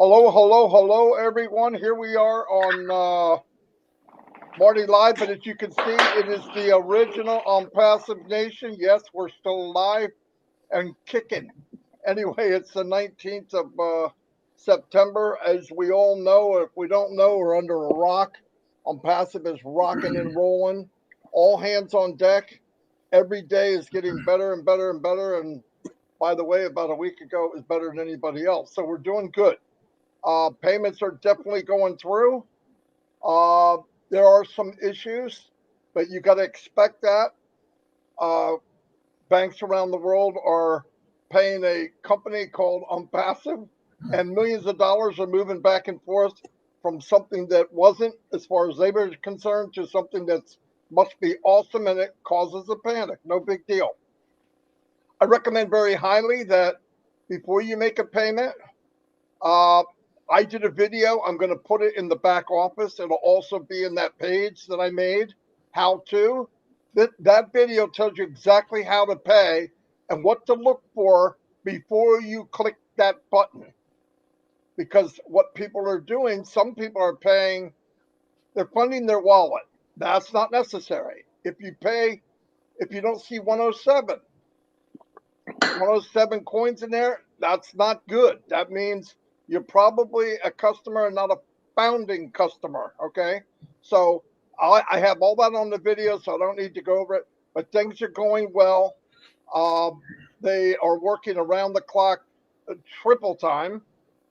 Hello, hello, hello, everyone. Here we are on Marty Live, but as you can see, it is the original on Passive Nation. Yes, we're still live and kicking. Anyway, it's the 19th of September. As we all know, if we don't know, we're under a rock. On Passive is rocking and rolling. All hands on deck. Every day is getting better and better and better. And by the way, about a week ago, it was better than anybody else. So we're doing good. Payments are definitely going through. Uh, there are some issues, but you got to expect that. Uh, Banks around the world are paying a company called Unpassive, and millions of dollars are moving back and forth from something that wasn't, as far as they were concerned, to something that's must be awesome, and it causes a panic. No big deal. I recommend very highly that before you make a payment, Uh, I did a video. I'm going to put it in the back office. It'll also be in that page that I made. How to. That video tells you exactly how to pay and what to look for before you click that button. Because what people are doing, some people are paying, they're funding their wallet. That's not necessary. If you don't see 107 coins in there, that's not good. That means you're probably a customer and not a founding customer. Okay. So I have all that on the video, so I don't need to go over it. But things are going well. Um, they are working around the clock, triple time,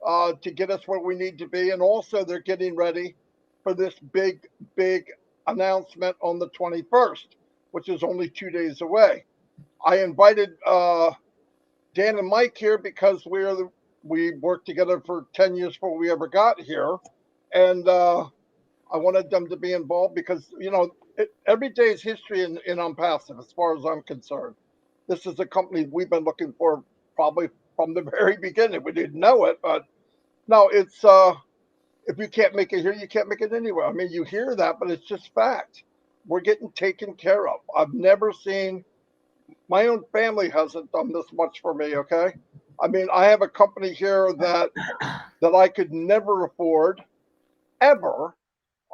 to get us where we need to be. And also, they're getting ready for this big announcement on the 21st, which is only 2 days away. I invited Dan and Mike here because we worked together for 10 years before we ever got here, and I wanted them to be involved because every day is history in Unpassive as far as I'm concerned. This is a company we've been looking for probably from the very beginning. We didn't know it, but no, it's if you can't make it here, you can't make it anywhere. I mean, you hear that, but it's just fact. We're getting taken care of. I've never seen my own family hasn't done this much for me. Okay, I mean, I have a company here that I could never afford ever.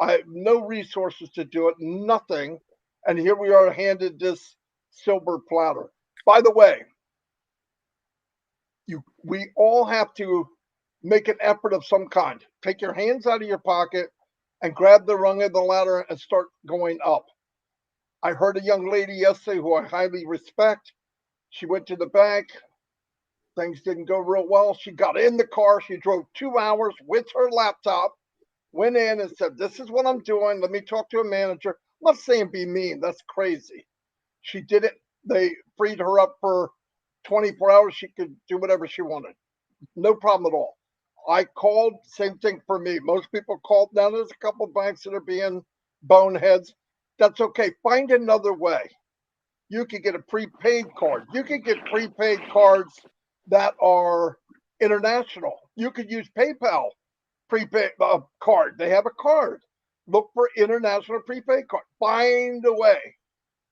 I have no resources to do it, nothing, and here we are handed this silver platter. By the way, we all have to make an effort of some kind. Take your hands out of your pocket and grab the rung of the ladder and start going up. I heard a young lady yesterday who I highly respect. She went to the bank. Things didn't go real well. She got in the car. She drove 2 hours with her laptop, went in and said, "This is what I'm doing. Let me talk to a manager." I'm not saying be mean. That's crazy. She did it. They freed her up for 24 hours. She could do whatever she wanted. No problem at all. I called, same thing for me. Most people called. Now there's a couple of banks that are being boneheads. That's okay. Find another way. You could get a prepaid card. You could get prepaid cards that are international. You could use PayPal prepaid card. They have a card. Look for international prepaid card. Find a way.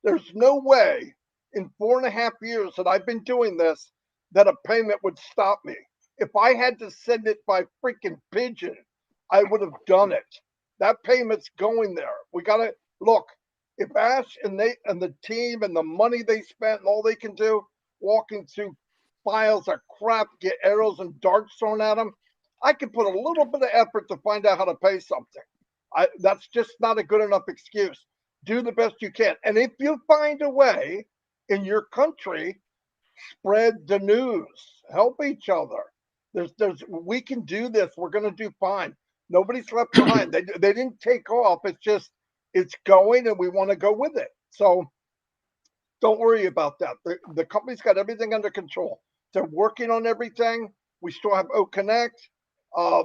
There's no way in 4.5 years that I've been doing this that a payment would stop me. If I had to send it by freaking pigeon, I would have done it. That payment's going there. We gotta look. If Ash and the team and the money they spent and all they can do, walking through files of crap, get arrows and darts thrown at them, I can put a little bit of effort to find out how to pay something. That's just not a good enough excuse. Do the best you can. And if you find a way in your country, spread the news. Help each other. We can do this. We're going to do fine. Nobody's left behind. They didn't take off. It's just, it's going and we want to go with it. So don't worry about that. The company's got everything under control. They're working on everything. We still have O Connect. Uh,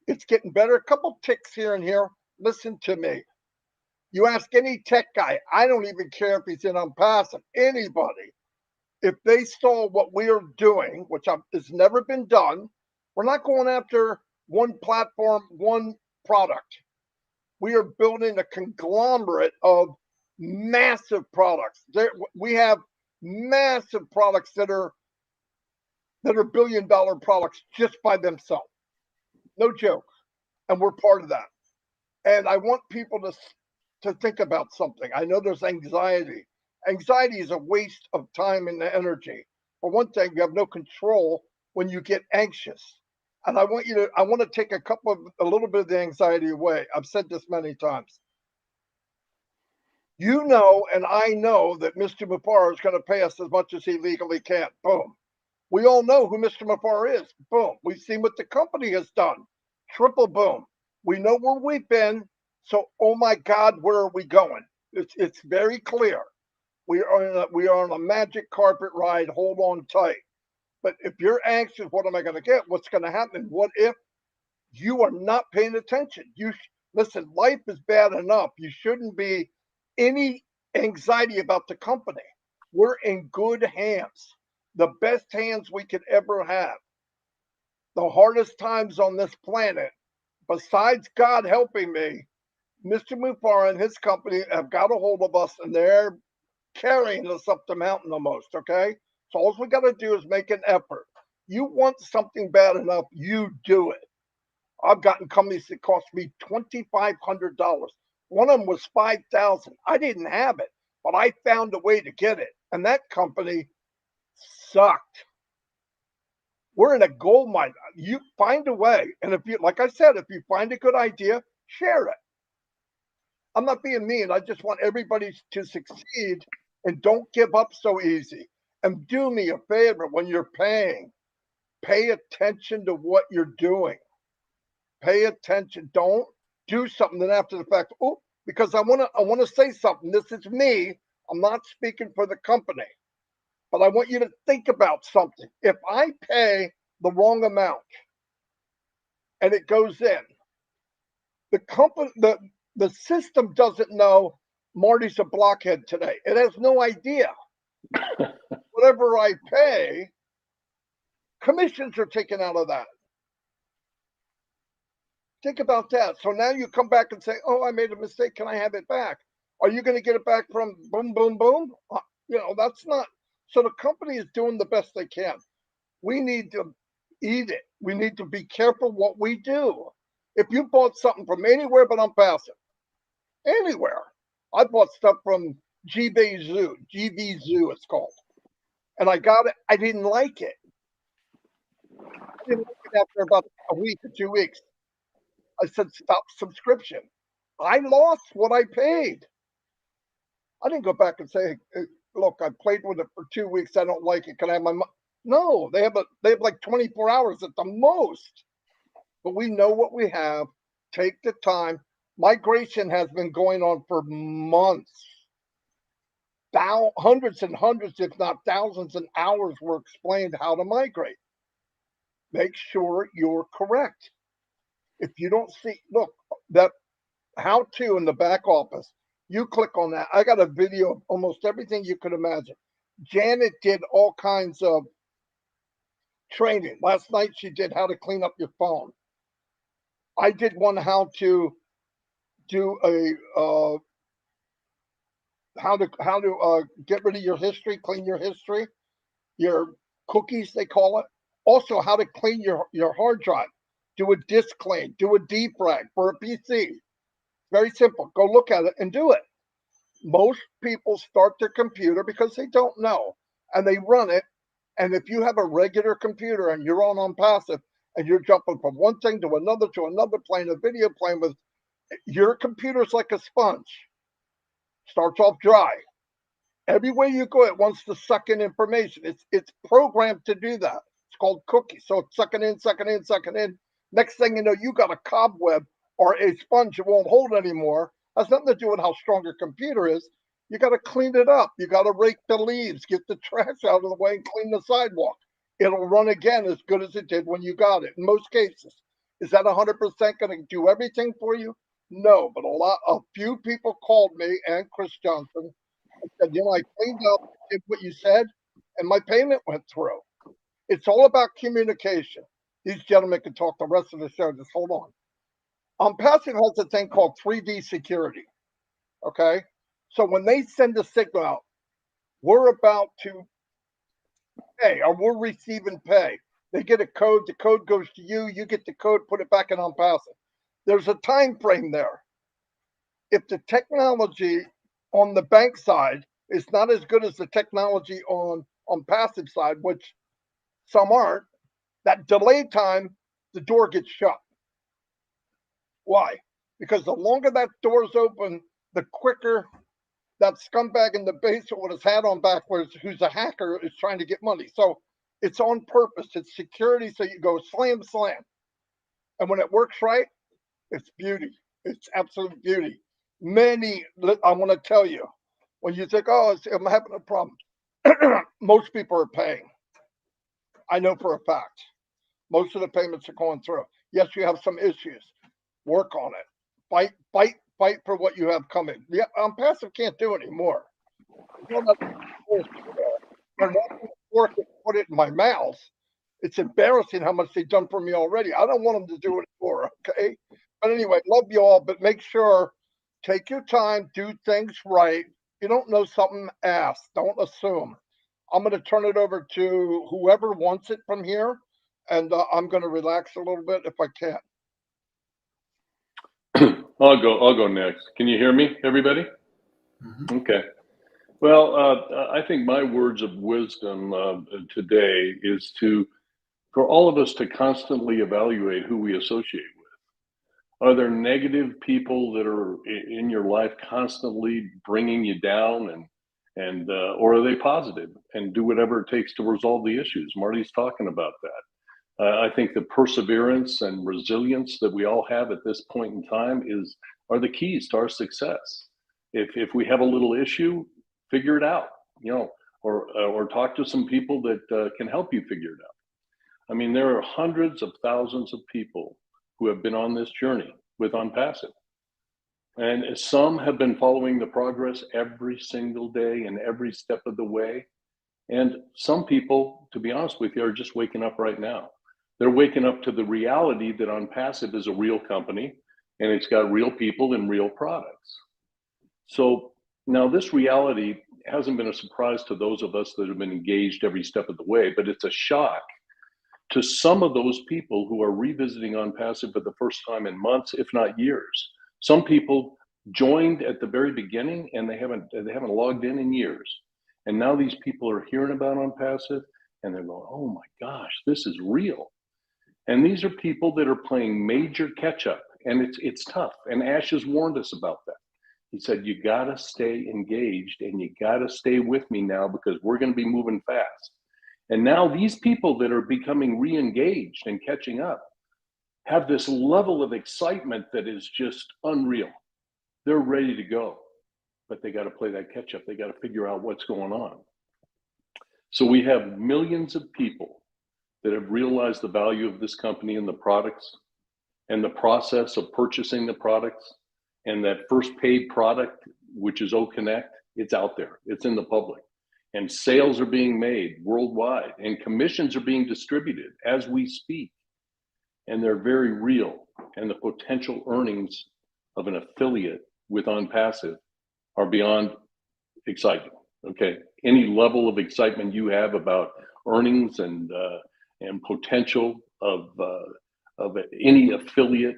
it's getting better. A couple ticks here and here. Listen to me. You ask any tech guy, I don't even care if he's in Unpassive, anybody, if they saw what we are doing, which has never been done, we're not going after one platform, one product. We are building a conglomerate of massive products. We have massive products that are $1 billion products just by themselves. No joke. And we're part of that. And I want people to think about something. I know there's anxiety. Anxiety is a waste of time and energy. For one thing, you have no control when you get anxious. And I want to take a little bit of the anxiety away. I've said this many times. You know, and I know that Mr. Mufar is going to pay us as much as he legally can. Boom. We all know who Mr. Mufar is. Boom. We've seen what the company has done. Triple boom. We know where we've been. So, oh my God, where are we going? It's very clear. We are on a magic carpet ride. Hold on tight. But if you're anxious, what am I going to get? What's going to happen? What if you are not paying attention? Listen. Life is bad enough. You shouldn't be any anxiety about the company. We're in good hands, the best hands we could ever have. The hardest times on this planet, besides God helping me, Mr. Mufar and his company have got a hold of us, and they're carrying us up the mountain almost. Okay, so all we got to do is make an effort. You want something bad enough, you do it. I've gotten companies that cost me $2,500. One of them was 5,000. I didn't have it, but I found a way to get it, and that company sucked. We're in a gold mine. You find a way, and if you, like I said, if you find a good idea, share it. I'm not being mean. I just want everybody to succeed, and don't give up so easy. And do me a favor when you're paying, pay attention to what you're doing. Pay attention. Don't do something then after the fact. Oh, because I want to say something. This is me. I'm not speaking for the company, but I want you to think about something. If I pay the wrong amount and it goes in, the system doesn't know Marty's a blockhead today. It has no idea. Whatever I pay, commissions are taken out of that. Think about that. So now you come back and say, "Oh, I made a mistake. Can I have it back?" Are you going to get it back from boom, boom, boom? That's not. So the company is doing the best they can. We need to eat it. We need to be careful what we do. If you bought something from anywhere but on Passive, anywhere, I bought stuff from GB Zoo, it's called, and I got it. I didn't like it. I didn't like it after about a week or 2 weeks. I said, stop subscription. I lost what I paid. I didn't go back and say, hey, look, I played with it for 2 weeks. I don't like it. Can I have my money? No, they have like 24 hours at the most. But we know what we have. Take the time. Migration has been going on for months. Hundreds and hundreds, if not thousands, and hours were explained how to migrate. Make sure you're correct. If you don't see, look, that how to in the back office, you click on that. I got a video of almost everything you could imagine. Janet did all kinds of training. Last night she did how to clean up your phone. I did one how to do a how to get rid of your history, clean your history, your cookies they call it. Also how to clean your hard drive. Do a disk clean, do a defrag for a PC. Very simple. Go look at it and do it. Most people start their computer because they don't know and they run it. And if you have a regular computer and you're on Passive and you're jumping from one thing to another, playing a video, playing with your computer's like a sponge. Starts off dry. Everywhere you go, it wants to suck in information. It's programmed to do that. It's called cookie. So it's sucking in, sucking in, sucking in. Next thing you know, you got a cobweb or a sponge that won't hold anymore. Has nothing to do with how strong your computer is. You got to clean it up. You got to rake the leaves, get the trash out of the way, and clean the sidewalk. It'll run again as good as it did when you got it. In most cases, is that 100% going to do everything for you? No, but a few people called me and Chris Johnson and said, I cleaned up, did what you said, and my payment went through. It's all about communication. These gentlemen can talk the rest of the show. Just hold on. Passive has a thing called 3D security. Okay. So when they send a signal out, we're about to pay or we're receiving pay. They get a code. The code goes to you. You get the code, put it back in OnPassive. There's a time frame there. If the technology on the bank side is not as good as the technology on passive side, which some aren't, that delay time, the door gets shut. Why? Because the longer that door's open, the quicker that scumbag in the basement with his hat on backwards, who's a hacker, is trying to get money. So it's on purpose. It's security. So you go slam, slam. And when it works right, it's beauty. It's absolute beauty. I want to tell you, when you think, oh, I'm having a problem, most people are paying. I know for a fact. Most of the payments are going through. Yes, you have some issues. Work on it. Fight for what you have coming. Yeah, OnPassive can't do anymore. They're not going to work and put it in my mouth. It's embarrassing how much they've done for me already. I don't want them to do it more, okay? But anyway, love you all, but make sure, take your time, do things right. If you don't know something, ask. Don't assume. I'm going to turn it over to whoever wants it from here, and I'm going to relax a little bit if I can. I'll go next. Can you hear me, everybody? Mm-hmm. Okay. Well, I think my words of wisdom today is for all of us to constantly evaluate who we associate with. Are there negative people that are in your life constantly bringing you down, or are they positive and do whatever it takes to resolve the issues? Marty's talking about that. I think the perseverance and resilience that we all have at this point in time are the keys to our success. If we have a little issue, figure it out, or talk to some people that can help you figure it out. I mean, there are hundreds of thousands of people who have been on this journey with OnPassive. And some have been following the progress every single day and every step of the way. And some people, to be honest with you, are just waking up right now. They're waking up to the reality that OnPassive is a real company and it's got real people and real products. So now this reality hasn't been a surprise to those of us that have been engaged every step of the way, but it's a shock to some of those people who are revisiting OnPassive for the first time in months, if not years. Some people joined at the very beginning and they haven't logged in years. And now these people are hearing about OnPassive and they're going, oh my gosh, this is real. And these are people that are playing major catch up, and it's tough. And Ash has warned us about that. He said, you gotta stay engaged and you gotta stay with me now because we're gonna be moving fast. And now these people that are becoming re-engaged and catching up have this level of excitement that is just unreal. They're ready to go, but they gotta play that catch up. They gotta figure out what's going on. So we have millions of people that have realized the value of this company and the products and the process of purchasing the products, and that first paid product, which is OConnect, it's out there, it's in the public. And sales are being made worldwide and commissions are being distributed as we speak. And they're very real. And the potential earnings of an affiliate with OnPassive are beyond exciting, okay? Any level of excitement you have about earnings and potential of any affiliate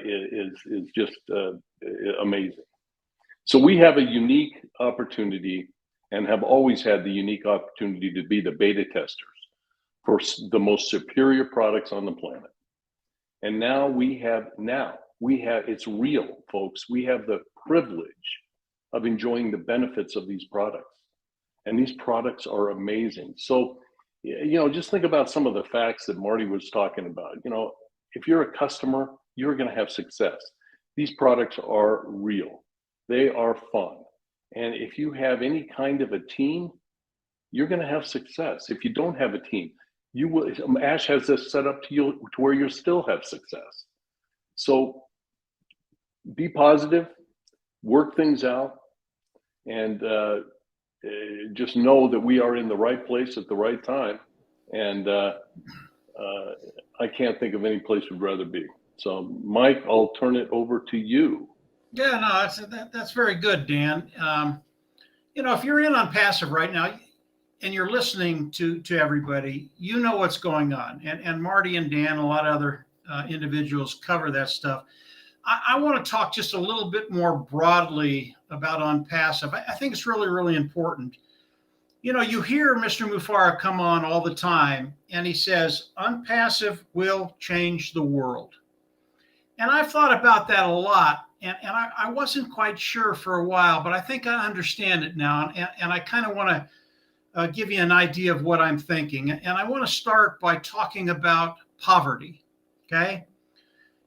is just amazing. So we have a unique opportunity and have always had the unique opportunity to be the beta testers for the most superior products on the planet. And now it's real, folks. We have the privilege of enjoying the benefits of these products. And these products are amazing. So, just think about some of the facts that Marty was talking about. If you're a customer, you're going to have success. These products are real. They are fun. And if you have any kind of a team, you're going to have success. If you don't have a team, you will. Ash has this set up to where you still have success. So be positive, work things out, and just know that we are in the right place at the right time. And I can't think of any place we'd rather be. So, Mike, I'll turn it over to you. Yeah, no, that's very good, Dan. If you're in OnPassive right now, and you're listening to everybody, you know what's going on. And Marty and Dan, a lot of other individuals cover that stuff. I want to talk just a little bit more broadly about OnPassive. I think it's really, really important. You know, you hear Mr. Mufareh come on all the time, and he says, OnPassive will change the world. And I've thought about that a lot, and I wasn't quite sure for a while, but I think I understand it now, and I kind of want to give you an idea of what I'm thinking. And I want to start by talking about poverty, okay?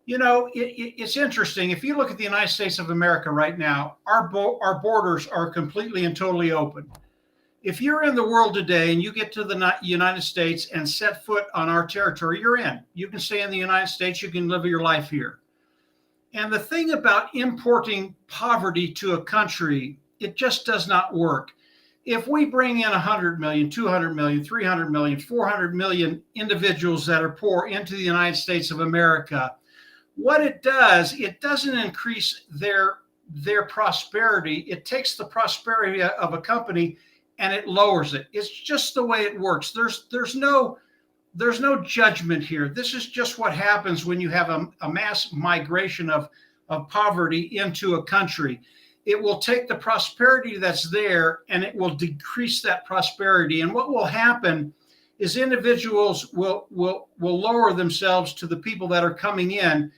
You know, it's interesting. If you look at the United States of America right now, our borders are completely and totally open. If you're in the world today and you get to the United States and set foot on our territory, you're in. You can stay in the United States. You can live your life here. And the thing about importing poverty to a country, it just does not work. If we bring in 100 million, 200 million, 300 million, 400 million individuals that are poor into the United States of America, what it does, it doesn't increase their prosperity. It takes the prosperity of a company and it lowers it. It's just the way it works. There's no judgment here. This is just what happens when you have a mass migration of poverty into a country. It will take the prosperity that's there and it will decrease that prosperity. And what will happen is individuals will lower themselves to the people that are coming in,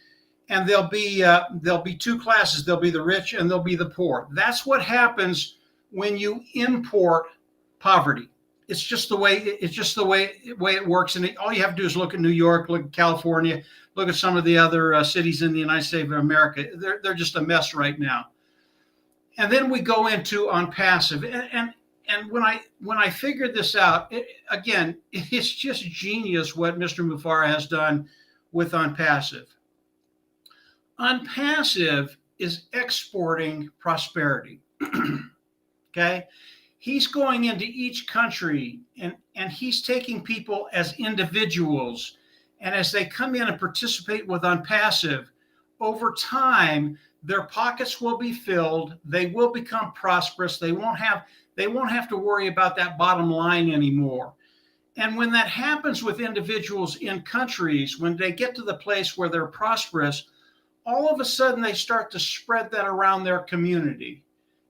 and there'll be two classes. There'll be the rich and there'll be the poor. That's what happens when you import poverty. It's just the way it works. And all you have to do is look at New York, look at California, look at some of the other cities in the United States of America. They're just a mess right now. And then we go into OnPassive, and when I figured this out, it's just genius what Mr. Mufareh has done with OnPassive. OnPassive is exporting prosperity. Okay, he's going into each country and he's taking people as individuals, and as they come in and participate with OnPassive, over time their pockets will be filled. They will become prosperous. They won't have to worry about that bottom line anymore. And when that happens with individuals in countries, when they get to the place where they're prosperous, all of a sudden they start to spread that around their community.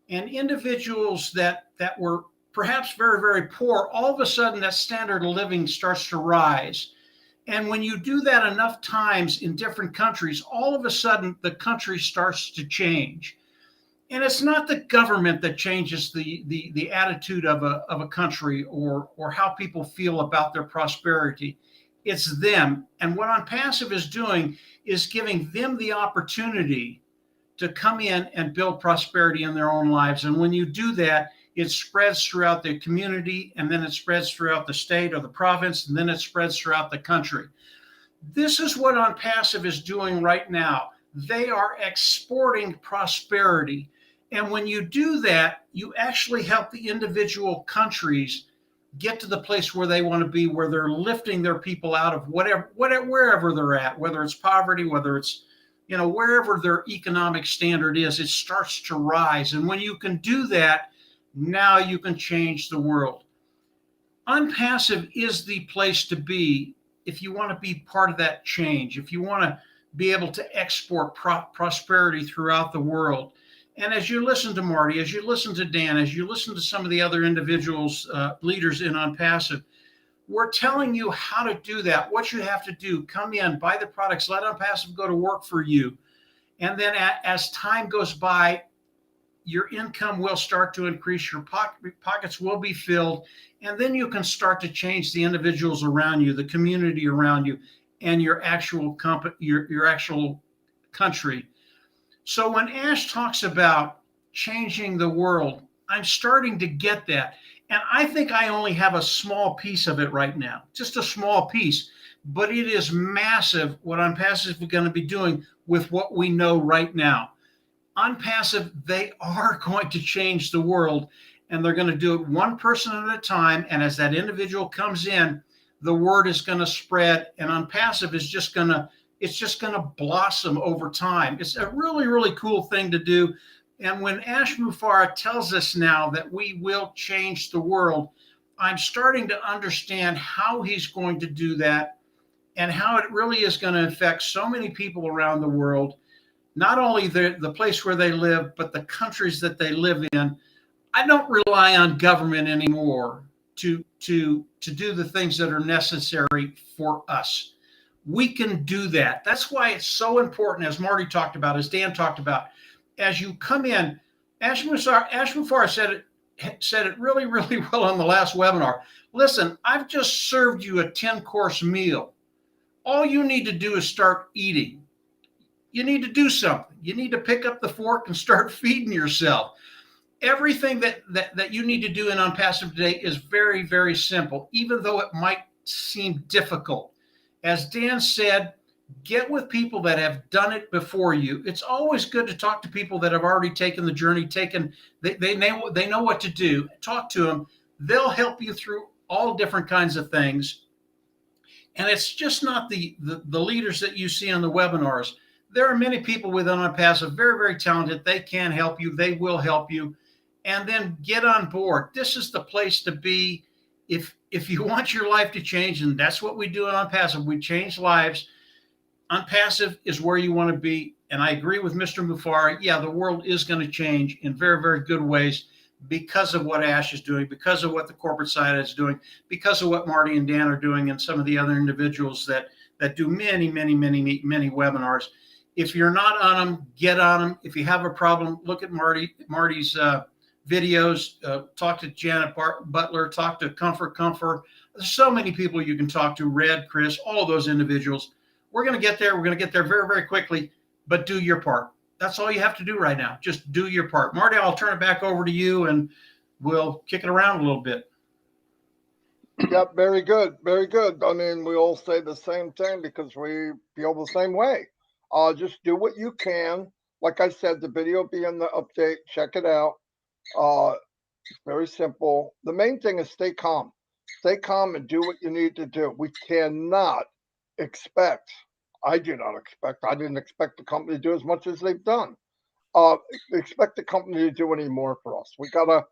And individuals that were perhaps very, very poor, all of a sudden that standard of living starts to rise. And when you do that enough times in different countries, all of a sudden the country starts to change. And it's not the government that changes the attitude of a country or how people feel about their prosperity. It's them. And what OnPassive is doing is giving them the opportunity to come in and build prosperity in their own lives. And when you do that, it spreads throughout the community, and then it spreads throughout the state or the province, and then it spreads throughout the country. This is what OnPassive is doing right now. They are exporting prosperity. And when you do that, you actually help the individual countries get to the place where they want to be, where they're lifting their people out of wherever they're at, whether it's poverty, whether it's, wherever their economic standard is, it starts to rise. And when you can do that, now you can change the world. OnPassive is the place to be if you want to be part of that change, if you want to be able to export prosperity throughout the world. And as you listen to Marty, as you listen to Dan, as you listen to some of the other individuals, leaders in OnPassive, we're telling you how to do that, what you have to do. Come in, buy the products, let OnPassive go to work for you. And then as time goes by, your income will start to increase, your pockets will be filled, and then you can start to change the individuals around you, the community around you, and your actual country. So when Ash talks about changing the world, I'm starting to get that. And I think I only have a small piece of it right now, just a small piece, but it is massive what OnPassive is going to be doing with what we know right now. OnPassive, they are going to change the world, and they're going to do it one person at a time. And as that individual comes in, the word is going to spread, and OnPassive is just going to blossom over time. It's a really, really cool thing to do. And when Ash Mufareh tells us now that we will change the world, I'm starting to understand how he's going to do that and how it really is going to affect so many people around the world, not only the place where they live, but the countries that they live in. I don't rely on government anymore to do the things that are necessary for us. We can do that. That's why it's so important, as Marty talked about, as Dan talked about, as you come in. Ashmufar said it really, really well on the last webinar. Listen, I've just served you a 10-course meal. All you need to do is start eating. You need to do something. You need to pick up the fork and start feeding yourself. Everything that you need to do in OnPassive today is very, very simple, even though it might seem difficult. As Dan said, get with people that have done it before you. It's always good to talk to people that have already taken the journey, they know what to do. Talk to them. They'll help you through all different kinds of things. And it's just not the leaders that you see on the webinars. There are many people within OnPassive, very, very talented. They can help you. They will help you. And then get on board. This is the place to be if you want your life to change, and that's what we do at OnPassive. We change lives. OnPassive is where you want to be. And I agree with Mr. Mufareh. Yeah, the world is going to change in very, very good ways because of what Ash is doing, because of what the corporate side is doing, because of what Marty and Dan are doing, and some of the other individuals that do many, many, many, many webinars. If you're not on them, get on them. If you have a problem, look at Marty's videos, talk to Janet Butler, talk to Comfort. There's so many people you can talk to, Red, Chris, all those individuals. We're going to get there. We're going to get there very, very quickly, but do your part. That's all you have to do right now. Just do your part. Marty, I'll turn it back over to you and we'll kick it around a little bit. Yep, very good. Very good. I mean, we all say the same thing because we feel the same way. Just do what you can. Like I said, the video will be in the update. Check it out. It's very simple. The main thing is stay calm. Stay calm and do what you need to do. We cannot expect, I didn't expect the company to do as much as they've done. Expect the company to do any more for us. We gotta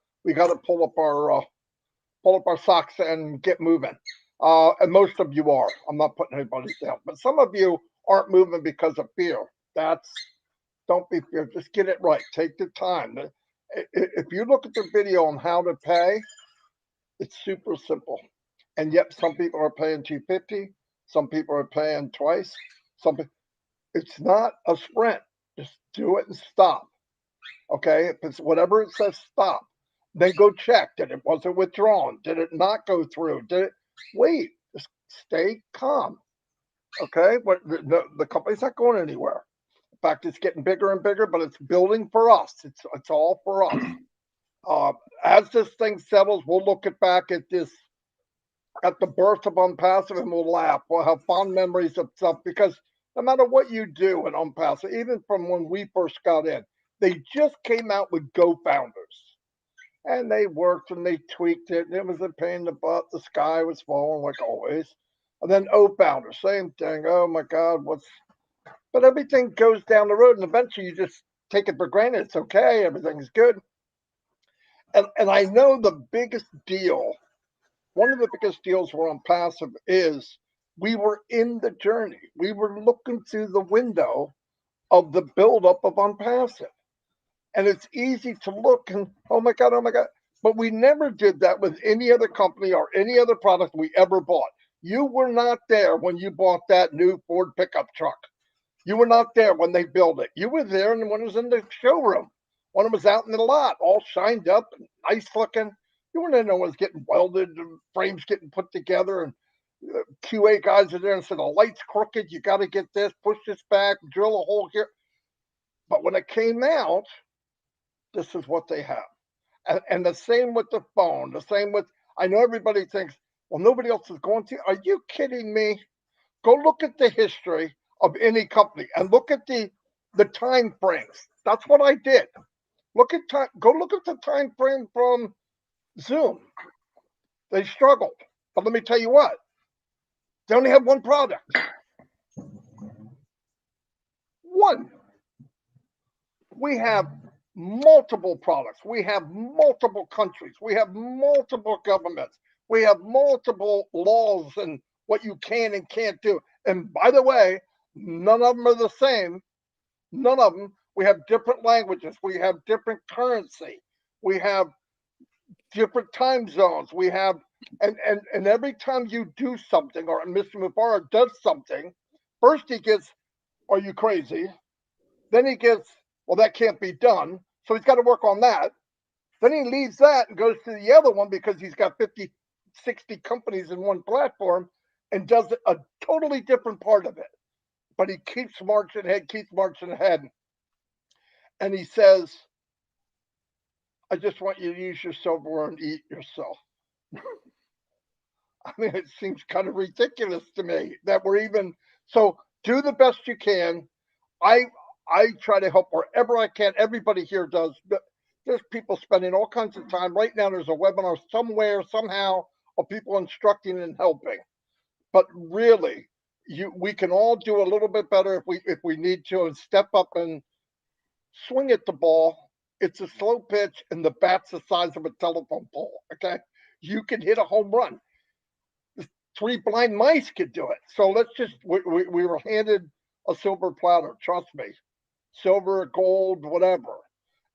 pull up our socks and get moving. And most of you are. I'm not putting anybody down, but some of you aren't moving because of fear. Don't be fear. Just get it right. Take the time. If you look at the video on how to pay, it's super simple. And yet some people are paying $250. Some people are paying twice. It's not a sprint. Just do it and stop. Okay? If it's whatever it says, stop. Then go check. Did it wasn't withdrawn? Did it not go through? Wait? Just stay calm. Okay? But the company's not going anywhere. In fact, it's getting bigger and bigger, but it's building for us. It's all for us. As this thing settles, we'll look back at the birth of OnPassive, and we'll laugh. We'll have fond memories of stuff because no matter what you do in OnPassive, even from when we first got in, they just came out with GoFounders. And they worked and they tweaked it. And it was a pain in the butt. The sky was falling like always. And then OFounder, same thing. Oh my God, but everything goes down the road, and eventually you just take it for granted. It's okay, everything's good. And I know the biggest deal, one of the biggest deals for OnPassive is we were in the journey. We were looking through the window of the buildup of OnPassive. And it's easy to look and, oh my God. But we never did that with any other company or any other product we ever bought. You were not there when you bought that new Ford pickup truck. You were not there when they built it. You were there when it was in the showroom, when it was out in the lot, all shined up and nice looking. You weren't there when it was getting welded and frames getting put together, and QA guys are there and said, the light's crooked. You got to get this, push this back, drill a hole here. But when it came out, this is what they have. And the same with the phone, the same with, I know everybody thinks, well, nobody else is going to. Are you kidding me? Go look at the history of any company and look at the time frames. That's what I did. Go look at the time frame from Zoom. They struggled. But let me tell you what, they only have one product. One. We have multiple products. We have multiple countries. We have multiple governments. We have multiple laws and what you can and can't do. And by the way, none of them are the same. None of them. We have different languages. We have different currency. We have different time zones. We have, and every time you do something, or Mr. Mubarak does something, first he gets, "Are you crazy?" Then he gets, "Well, that can't be done." So he's got to work on that. Then he leaves that and goes to the other one because he's got 50, 60 companies in one platform and does a totally different part of it. But he keeps marching ahead, keeps marching ahead. And he says, "I just want you to use your silverware and eat yourself." I mean, it seems kind of ridiculous to me that we're even, so do the best you can. I try to help wherever I can. Everybody here does. But there's people spending all kinds of time. Right now, there's a webinar somewhere, somehow, of people instructing and helping. But really, we can all do a little bit better if we need to, and step up and swing at the ball. It's a slow pitch, and the bat's the size of a telephone pole. Okay, you can hit a home run. 3 blind mice could do it. So let's just, we were handed a silver platter. Trust me, silver, gold, whatever.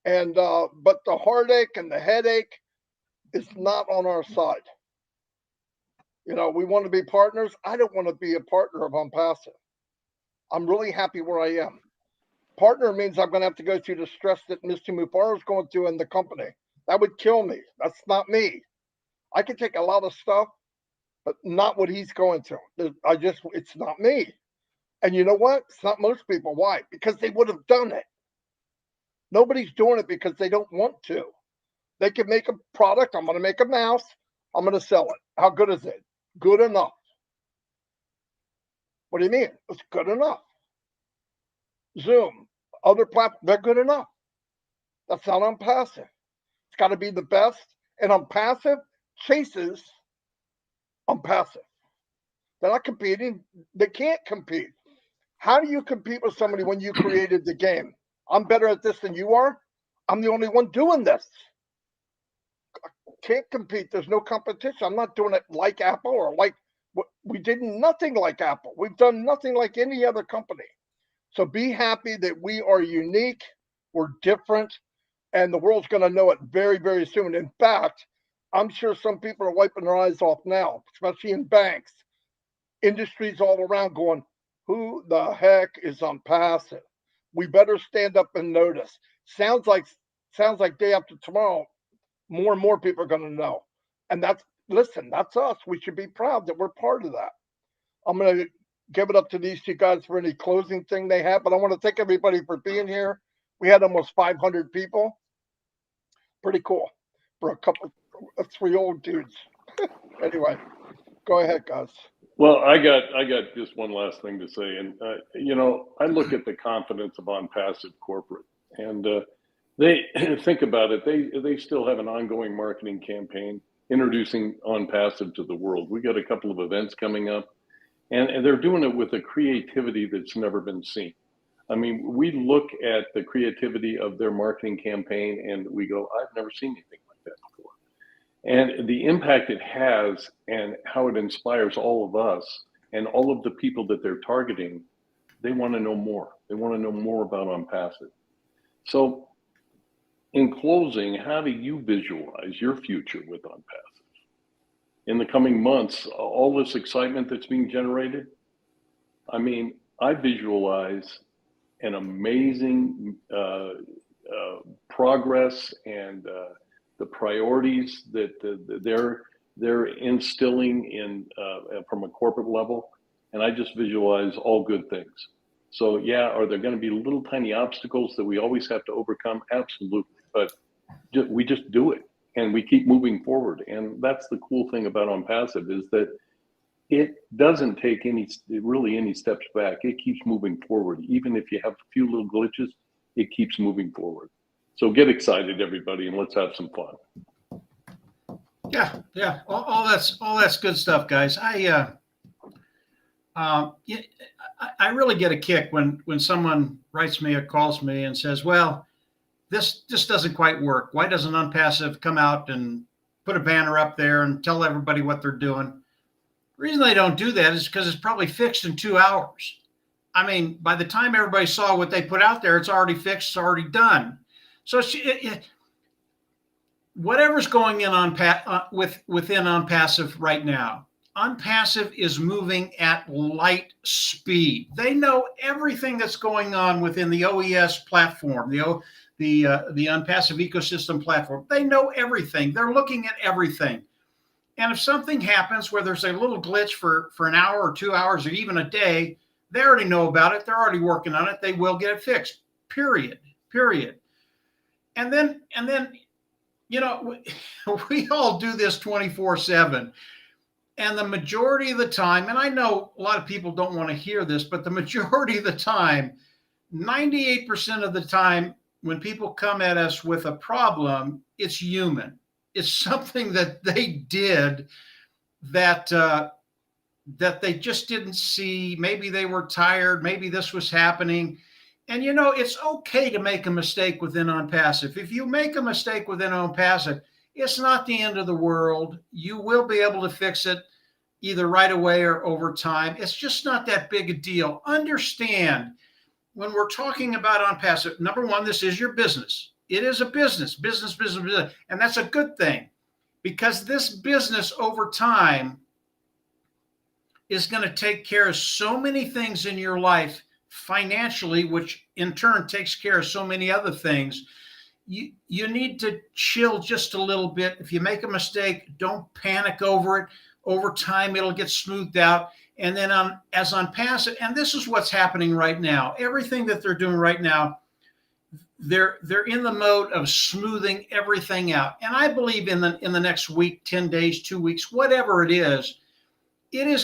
And but the heartache and the headache is not on our side. You know, we want to be partners. I don't want to be a partner of OnPassive. I'm really happy where I am. Partner means I'm going to have to go through the stress that Mr. Mubarak is going through in the company. That would kill me. That's not me. I can take a lot of stuff, but not what he's going through. It's not me. And you know what? It's not most people. Why? Because they would have done it. Nobody's doing it because they don't want to. They can make a product. I'm going to make a mouse. I'm going to sell it. How good is it? Good enough. What do you mean? It's good enough. Zoom, other platforms, they're good enough. That's not OnPassive. It's got to be the best. And OnPassive chases OnPassive. They're not competing. They can't compete. How do you compete with somebody when you created the game? I'm better at this than you are. I'm the only one doing this. I can't compete. There's no competition. I'm not doing it like Apple or like, we did nothing like Apple. We've done nothing like any other company. So be happy that we are unique. We're different. And the world's going to know it very, very soon. In fact, I'm sure some people are wiping their eyes off now, especially in banks, industries all around going, who the heck is OnPassive? We better stand up and notice. Sounds like day after tomorrow, more and more people are going to know. And that's us. We should be proud that we're part of that. I'm going to give it up to these two guys for any closing thing they have, but I want to thank everybody for being here. We had almost 500 people. Pretty cool for a couple of 3 old dudes. Anyway, go ahead, guys. Well, I got just one last thing to say, and I look at the confidence of OnPassive corporate, and they think about it. They still have an ongoing marketing campaign introducing OnPassive to the world. We got a couple of events coming up, and they're doing it with a creativity that's never been seen. I mean, we look at the creativity of their marketing campaign, and we go, "I've never seen anything like that before." And the impact it has and how it inspires all of us and all of the people that they're targeting, they want to know more. They want to know more about OnPassive. So in closing, how do you visualize your future with OnPassive? In the coming months, all this excitement that's being generated, I mean, I visualize an amazing progress and the priorities that they're instilling in from a corporate level, and I just visualize all good things. So yeah, are there going to be little tiny obstacles that we always have to overcome? Absolutely, but we just do it and we keep moving forward. And that's the cool thing about OnPassive, is that it doesn't take any steps back. It keeps moving forward. Even if you have a few little glitches, it keeps moving forward. So get excited, everybody, and let's have some fun. Yeah. All that's good stuff, guys. I really get a kick when someone writes me or calls me and says, "Well, this doesn't quite work. Why doesn't OnPassive come out and put a banner up there and tell everybody what they're doing. The reason they don't do that is because it's probably fixed in 2 hours. I mean, by the time everybody saw what they put out there, it's already fixed, it's already done. So whatever's going in on within OnPassive right now, OnPassive is moving at light speed. They know everything that's going on within the OES platform, the OnPassive ecosystem platform. They know everything. They're looking at everything. And if something happens where there's a little glitch for an hour or 2 hours or even a day, they already know about it. They're already working on it. They will get it fixed. Period. And then, you know, we all do this 24/7. And the majority of the time, and I know a lot of people don't want to hear this, but the majority of the time, 98% of the time, when people come at us with a problem, it's human. It's something that they did that they just didn't see. Maybe they were tired. Maybe this was happening. And, you know, it's okay to make a mistake within OnPassive. If you make a mistake within OnPassive, it's not the end of the world. You will be able to fix it either right away or over time. It's just not that big a deal. Understand, when we're talking about OnPassive, number one, this is your business. It is a business. And that's a good thing, because this business over time is going to take care of so many things in your life financially, which in turn takes care of so many other things. You need to chill just a little bit. If you make a mistake, don't panic over it. Over time, it'll get smoothed out. And then as OnPassive, and this is what's happening right now. Everything that they're doing right now, they're in the mode of smoothing everything out. And I believe in the next week, 10 days, 2 weeks, whatever it is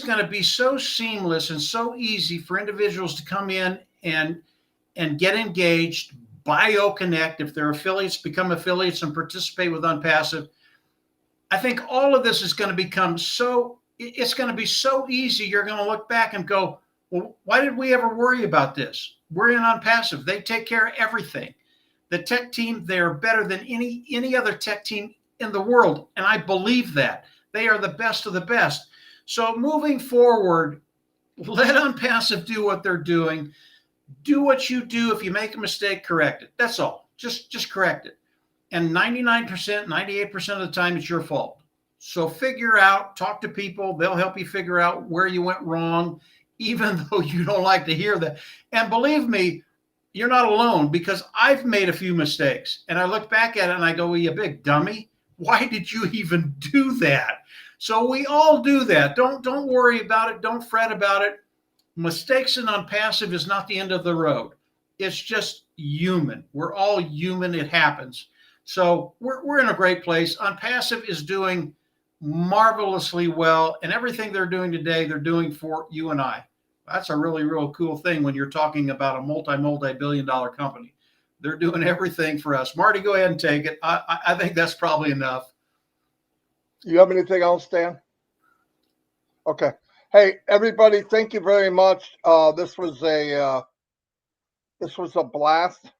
going to be so seamless and so easy for individuals to come in and get engaged, BioConnect, if they're affiliates, become affiliates and participate with OnPassive. I think all of this is going to become it's going to be so easy. You're going to look back and go, well, why did we ever worry about this? We're in OnPassive. They take care of everything. The tech team, they're better than any other tech team in the world. And I believe that. They are the best of the best. So moving forward, let OnPassive do what they're doing. Do what you do. If you make a mistake, correct it. That's all. Just correct it. And 99%, 98% of the time, it's your fault. So figure out, talk to people. They'll help you figure out where you went wrong, even though you don't like to hear that. And believe me, you're not alone, because I've made a few mistakes. And I look back at it and I go, well, you big dummy. Why did you even do that? So we all do that. Don't worry about it. Don't fret about it. Mistakes in OnPassive is not the end of the road. It's just human. We're all human. It happens. So we're in a great place. OnPassive is doing marvelously well, and everything they're doing today, they're doing for you and I. That's a really, real cool thing when you're talking about a multi-billion-dollar company. They're doing everything for us. Marty, go ahead and take it. I think that's probably enough. You have anything else, Dan? Okay. Hey, everybody, thank you very much. This was a blast.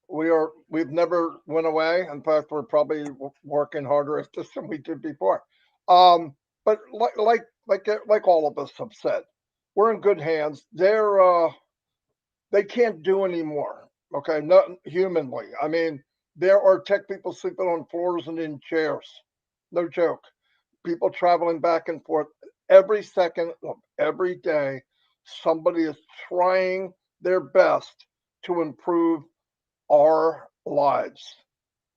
We've never went away. In fact, we're probably working harder at this than we did before. But like all of us have said, we're in good hands. They can't do anymore. Okay, not humanly. I mean, there are tech people sleeping on floors and in chairs. No joke. People traveling back and forth every second of every day. Somebody is trying their best to improve our lives.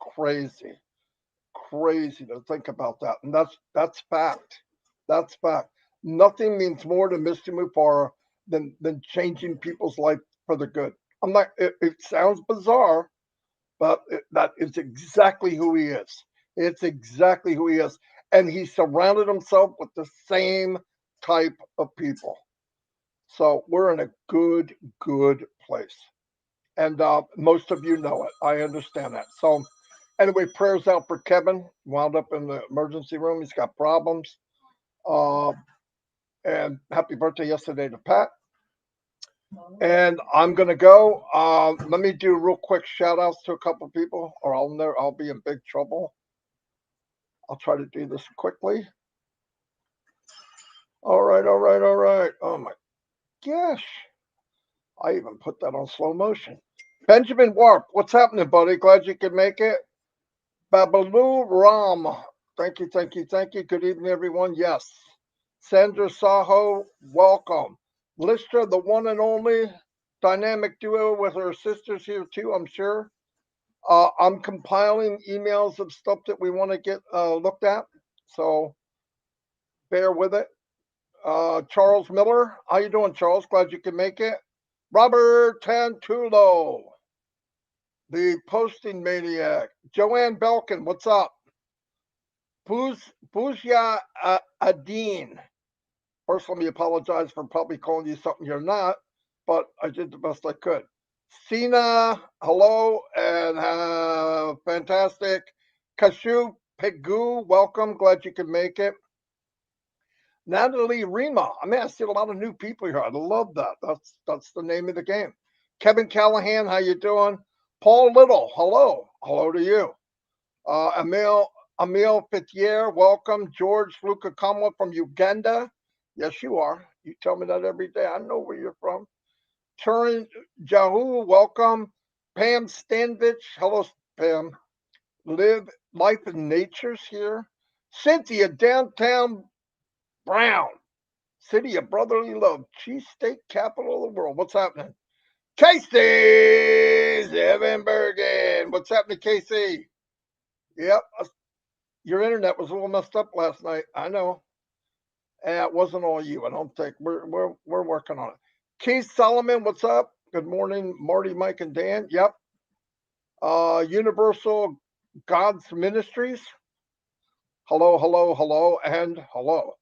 Crazy to think about that. And that's fact. That's fact. Nothing means more to Mr. Mufareh than changing people's life for the good. It sounds bizarre, but that is exactly who he is. It's exactly who he is. And he surrounded himself with the same type of people. So we're in a good place. And most of you know it. I understand that. So anyway, prayers out for Kevin. Wound up in the emergency room. He's got problems. And happy birthday yesterday to Pat. And I'm gonna go. Let me do real quick shout outs to a couple people, or I'll be in big trouble. I'll try to do this quickly. All right, all right, all right. Oh my gosh. I even put that on slow motion. Benjamin Warp, what's happening, buddy? Glad you could make it. Babalu Ram, thank you, thank you, thank you. Good evening, everyone. Yes. Sandra Saho, welcome. Listra, the one and only dynamic duo with her sisters here too, I'm sure. I'm compiling emails of stuff that we want to get looked at, so bear with it. Charles Miller, how you doing, Charles? Glad you can make it. Robert Tantulo, the posting maniac. Joanne Belkin, what's up? Buzia Adine. First, let me apologize for probably calling you something you're not, but I did the best I could. Sina, hello, and fantastic. Kashu Pegu, welcome. Glad you could make it. Natalie Rima. I mean, I see a lot of new people here. I love that. That's the name of the game. Kevin Callahan, how you doing? Paul Little, hello. Hello to you. Emil Fithier, welcome. George Lukakamwa from Uganda. Yes, you are. You tell me that every day. I know where you're from. Turin Jahu, welcome. Pam Stanvich, hello, Pam. Live Life in Nature's here. Cynthia, downtown Brown, city of brotherly love, cheesesteak capital of the world. What's happening? Casey Zevenbergen. What's happening, Casey? Yep, your internet was a little messed up last night. I know. And it wasn't all you. I don't think we're working on it. Keith Solomon, what's up? Good morning, Marty, Mike, and Dan. Yep. Universal God's Ministries. Hello, hello, hello, and hello.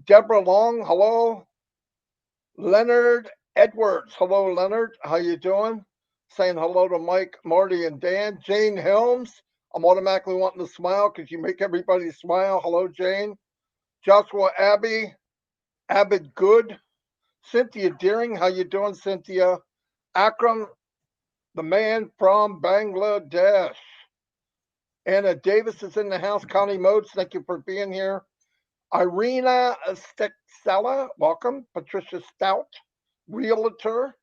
Deborah Long, hello. Leonard Edwards, hello, Leonard. How you doing? Saying hello to Mike, Marty, and Dan. Jane Helms, I'm automatically wanting to smile because you make everybody smile. Hello, Jane. Joshua Abbey, Abid Good. Cynthia Deering, how you doing, Cynthia? Akram, the man from Bangladesh. Anna Davis is in the house. Connie Modes, thank you for being here. Irina Stexella, welcome. Patricia Stout, realtor.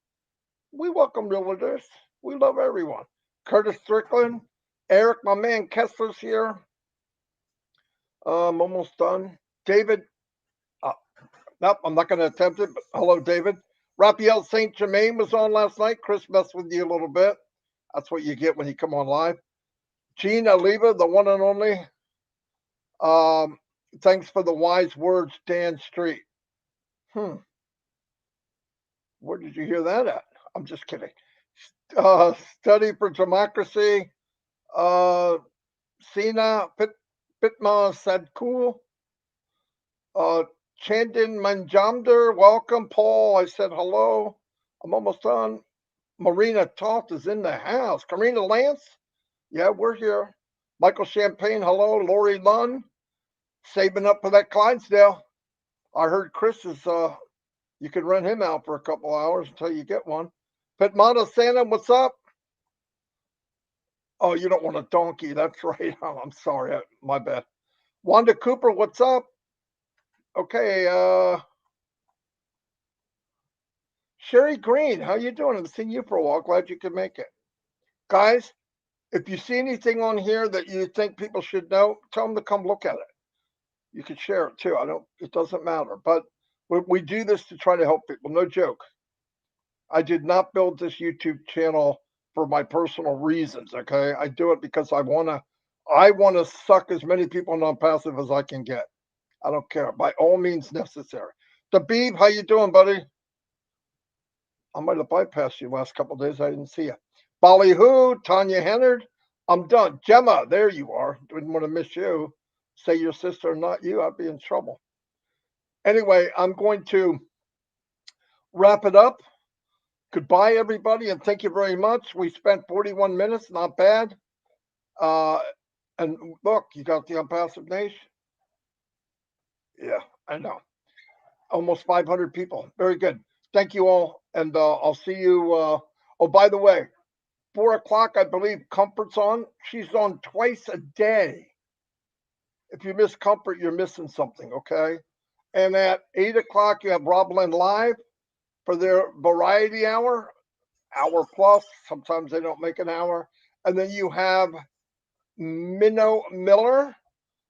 We welcome realtors. We love everyone. Curtis Strickland, Eric, my man Kessler's here. I'm almost done. David, nope, I'm not going to attempt it, but hello, David. Raphael St. Germain was on last night. Chris messed with you a little bit. That's what you get when you come on live. Gene Oliva, the one and only. Thanks for the wise words, Dan Street. Where did you hear that at? I'm just kidding. Study for Democracy. Sina Pitma Sadkul. Chandin Manjamder, welcome. Paul, I said hello. I'm almost done. Marina Toth is in the house. Karina Lance, yeah, we're here. Michael Champagne, hello. Lori Lunn, saving up for that Clydesdale. I heard Chris is, you can rent him out for a couple hours until you get one. Pitmana Santa, what's up? Oh, you don't want a donkey. That's right. Oh, I'm sorry. My bad. Wanda Cooper, what's up? Okay, Sherry Green, how you doing? I've seen you for a while. Glad you could make it. Guys, if you see anything on here that you think people should know, tell them to come look at it. You can share it too. It doesn't matter. But we do this to try to help people. No joke. I did not build this YouTube channel for my personal reasons. Okay. I do it because I want to suck as many people non-passive as I can get. I don't care. By all means necessary. Dabib, how you doing, buddy? I might have bypassed you last couple of days. I didn't see you. Ballyhoo, Tanya Hennard. I'm done. Gemma, there you are. Didn't want to miss you. Say your sister, not you. I'd be in trouble. Anyway, I'm going to wrap it up. Goodbye, everybody, and thank you very much. We spent 41 minutes. Not bad. And look, you got the Unpassive Nation. Yeah, I know. Almost 500 people. Very good. Thank you all, and I'll see you. Oh, by the way, 4 o'clock, I believe Comfort's on. She's on twice a day. If you miss Comfort, you're missing something, okay? And at 8 o'clock, you have Rob Lynn Live for their variety hour plus. Sometimes they don't make an hour. And then you have Minnow Miller,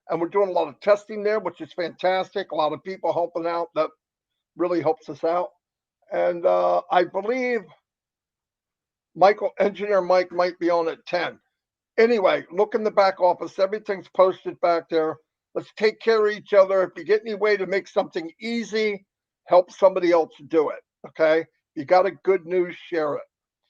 and we're doing a lot of testing there, which is fantastic. A lot of people helping out. That really helps us out. And I believe Engineer Mike might be on at 10. Anyway, look in the back office. Everything's posted back there. Let's take care of each other. If you get any way to make something easy, help somebody else do it. Okay? You got a good news, share it.